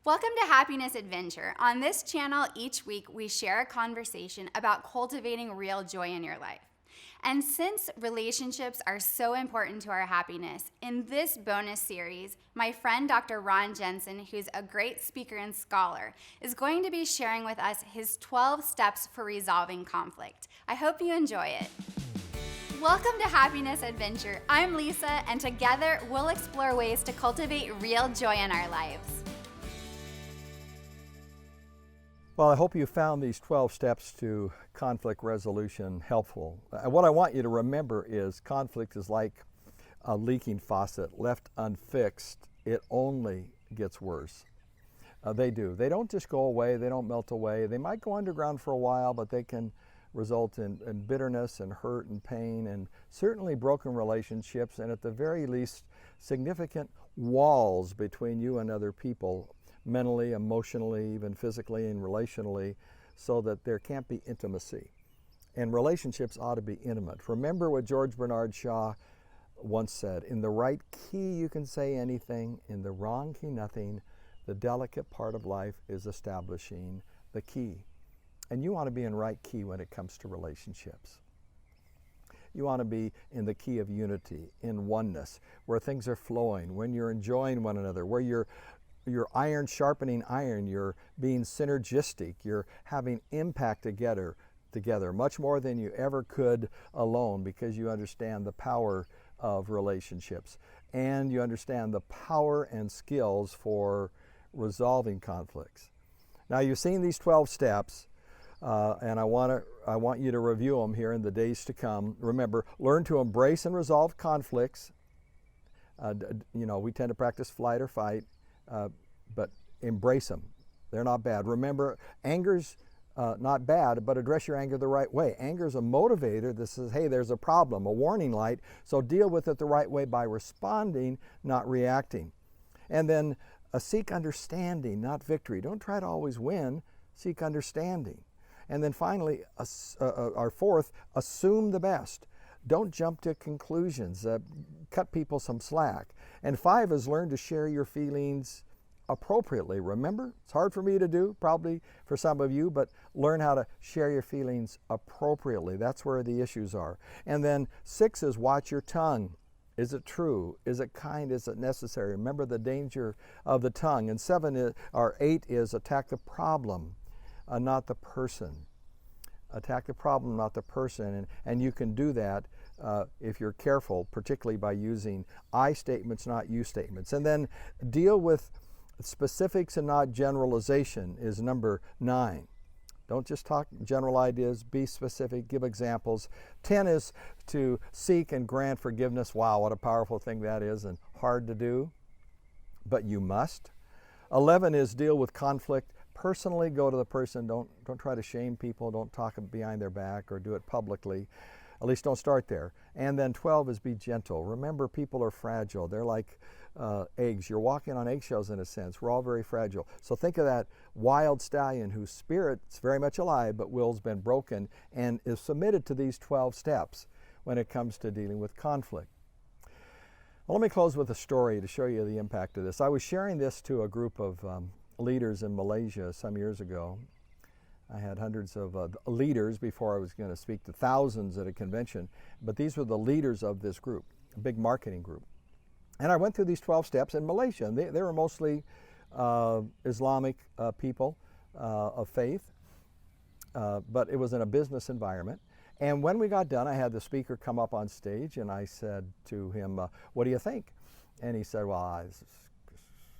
Welcome to Happiness Adventure. On this channel, each week we share a conversation about cultivating real joy in your life. And since relationships are so important to our happiness, in this bonus series, my friend Dr. Jenson, who's a great speaker and scholar, is going to be sharing with us his 12 steps for resolving conflict. I hope you enjoy it. Welcome to Happiness Adventure. I'm Lisa, and together we'll explore ways to cultivate real joy in our lives. Well, I hope you found these 12 steps to conflict resolution helpful. What I want you to remember is conflict is like a leaking faucet. Left unfixed, it only gets worse. They do. They don't just go away. They don't melt away. They might go underground for a while, but they can result in bitterness and hurt and pain and certainly broken relationships and at the very least significant walls between you and other people, mentally, emotionally, even physically and relationally, so that there can't be intimacy. And relationships ought to be intimate. Remember what George Bernard Shaw once said, in the right key you can say anything, in the wrong key nothing. The delicate part of life is establishing the key. And you want to be in right key when it comes to relationships. You want to be in the key of unity, in oneness, where things are flowing, when you're enjoying one another, where you're iron sharpening iron, you're being synergistic, you're having impact together, much more than you ever could alone, because you understand the power of relationships and you understand the power and skills for resolving conflicts. Now you've seen these 12 steps, and I want you to review them here in the days to come. Remember, learn to embrace and resolve conflicts. We tend to practice flight or fight. But embrace them. They're not bad. Remember, anger's not bad, but address your anger the right way. Anger's a motivator that says, hey, there's a problem, a warning light, so deal with it the right way by responding, not reacting. And then seek understanding, not victory. Don't try to always win, seek understanding. And then finally, our fourth, assume the best. Don't jump to conclusions. Cut people some slack. And 5 is learn to share your feelings appropriately. Remember, it's hard for me to do, probably for some of you, but learn how to share your feelings appropriately. That's where the issues are. And then 6 is watch your tongue. Is it true? Is it kind? Is it necessary? Remember the danger of the tongue. And 8 is attack the problem, not the person. Attack the problem, not the person. And you can do that if you're careful, particularly by using I statements, not you statements. And then deal with specifics and not generalization is number 9. Don't just talk general ideas, be specific, give examples. 10 is to seek and grant forgiveness. Wow, what a powerful thing that is, and hard to do, but you must. 11 is deal with conflict personally. Go to the person. Don't try to shame people. Don't talk behind their back or do it publicly. At least don't start there. And then 12 is be gentle. Remember, people are fragile. They're like eggs. You're walking on eggshells in a sense. We're all very fragile. So think of that wild stallion whose spirit's very much alive, but will's been broken and is submitted to these 12 steps when it comes to dealing with conflict. Well, let me close with a story to show you the impact of this. I was sharing this to a group of leaders in Malaysia some years ago. I had hundreds of leaders before I was going to speak to thousands at a convention, but these were the leaders of this group, a big marketing group. And I went through these 12 steps in Malaysia, and they were mostly Islamic people of faith, but it was in a business environment. And when we got done, I had the speaker come up on stage, and I said to him, what do you think? And he said, well,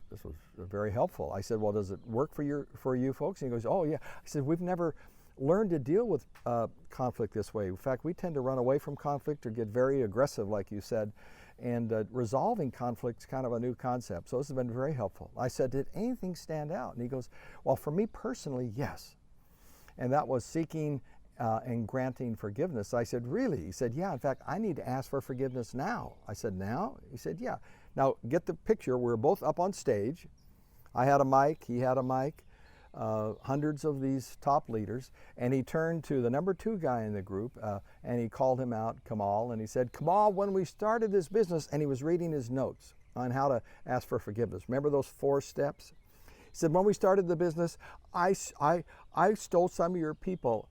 this was very helpful. I said, well, does it work for you folks? And he goes, oh, yeah. I said, we've never learned to deal with conflict this way. In fact, we tend to run away from conflict or get very aggressive, like you said. And resolving conflict is kind of a new concept. So this has been very helpful. I said, did anything stand out? And he goes, well, for me personally, yes. And that was seeking and granting forgiveness. I said, really? He said, yeah. In fact, I need to ask for forgiveness now. I said, now? He said, yeah. Now, get the picture. We were both up on stage. I had a mic. He had a mic. Hundreds of these top leaders. And he turned to the number 2 guy in the group, and he called him out, Kamal, and he said, Kamal, when we started this business, and he was reading his notes on how to ask for forgiveness. Remember those 4 steps? said, when we started the business, I stole some of your people.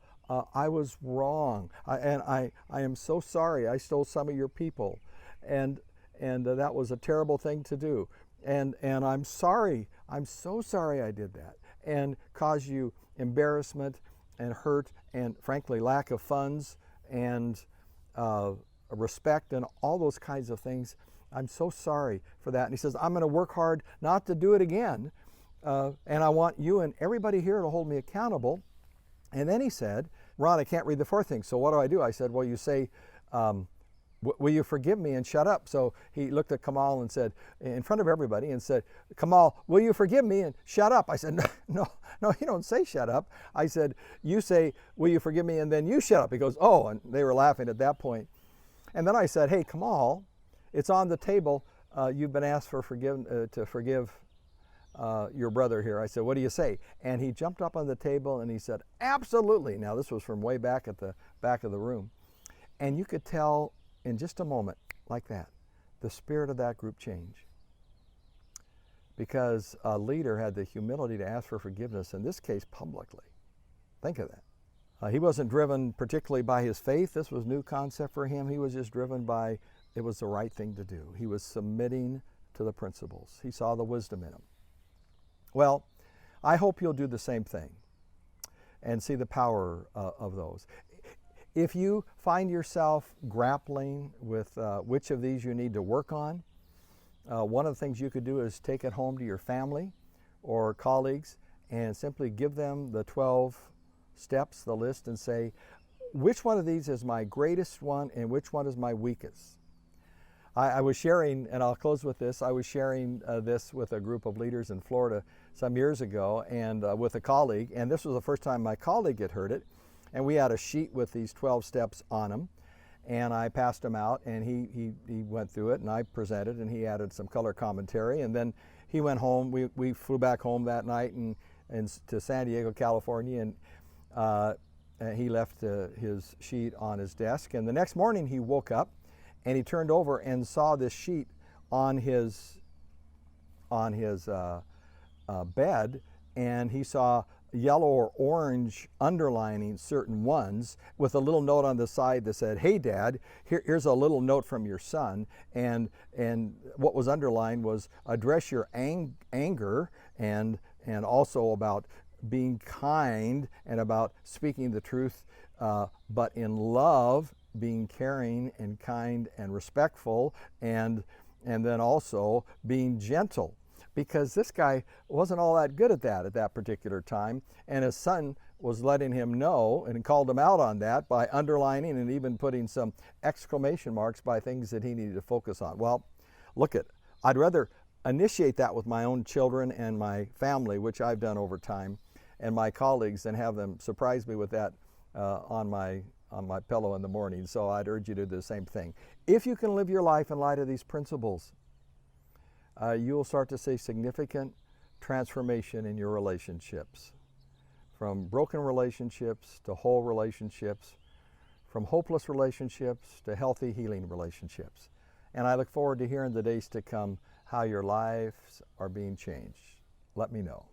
I was wrong, and I am so sorry I stole some of your people, and that was a terrible thing to do, and I'm sorry. I'm so sorry I did that and caused you embarrassment and hurt and frankly lack of funds and respect and all those kinds of things. I'm so sorry for that. And he says, I'm going to work hard not to do it again, and I want you and everybody here to hold me accountable. And then he said, Ron, I can't read the fourth thing, so what do? I said, well, you say, will you forgive me and shut up? So he looked at Kamal and said, in front of everybody, and said, Kamal, will you forgive me and shut up? I said, no, you don't say shut up. I said, you say, will you forgive me, and then you shut up. He goes, oh, and they were laughing at that point. And then I said, hey, Kamal, it's on the table. You've been asked to forgive your brother here. I said, what do you say? And he jumped up on the table and he said, absolutely. Now this was from way back at the back of the room. And you could tell in just a moment, like that, the spirit of that group change. Because a leader had the humility to ask for forgiveness, in this case publicly. Think of that. He wasn't driven particularly by his faith. This was a new concept for him. He was just driven by it was the right thing to do. He was submitting to the principles. He saw the wisdom in him. Well, I hope you'll do the same thing and see the power of those. If you find yourself grappling with which of these you need to work on, one of the things you could do is take it home to your family or colleagues and simply give them the 12 steps, the list, and say, which one of these is my greatest one and which one is my weakest? I was sharing, and I'll close with this, I was sharing this with a group of leaders in Florida some years ago and with a colleague, and this was the first time my colleague had heard it, and we had a sheet with these 12 steps on them, and I passed them out, and he went through it, and I presented, and he added some color commentary, and then he went home. We flew back home that night and to San Diego, California, and he left his sheet on his desk, and the next morning he woke up, and he turned over and saw this sheet on his bed, and he saw yellow or orange underlining certain ones with a little note on the side that said, hey Dad, here's a little note from your son, and what was underlined was address your anger and also about being kind and about speaking the truth, but in love, being caring and kind and respectful, and then also being gentle, because this guy wasn't all that good at that particular time, and his son was letting him know and called him out on that by underlining and even putting some exclamation marks by things that he needed to focus on. Well, I'd rather initiate that with my own children and my family, which I've done over time, and my colleagues, than have them surprise me with that on my pillow in the morning. So I'd urge you to do the same thing. If you can live your life in light of these principles, you'll start to see significant transformation in your relationships, from broken relationships to whole relationships, from hopeless relationships to healthy, healing relationships. And I look forward to hearing the days to come how your lives are being changed. Let me know.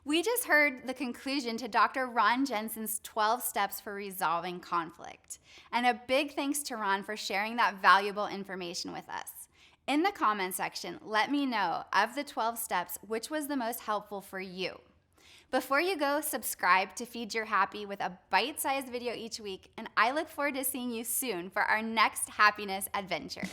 We just heard the conclusion to Dr. Ron Jenson's 12 steps for resolving conflict. And a big thanks to Ron for sharing that valuable information with us. In the comment section, let me know, of the 12 steps, which was the most helpful for you. Before you go, subscribe to Feed Your Happy with a bite-sized video each week, and I look forward to seeing you soon for our next happiness adventure.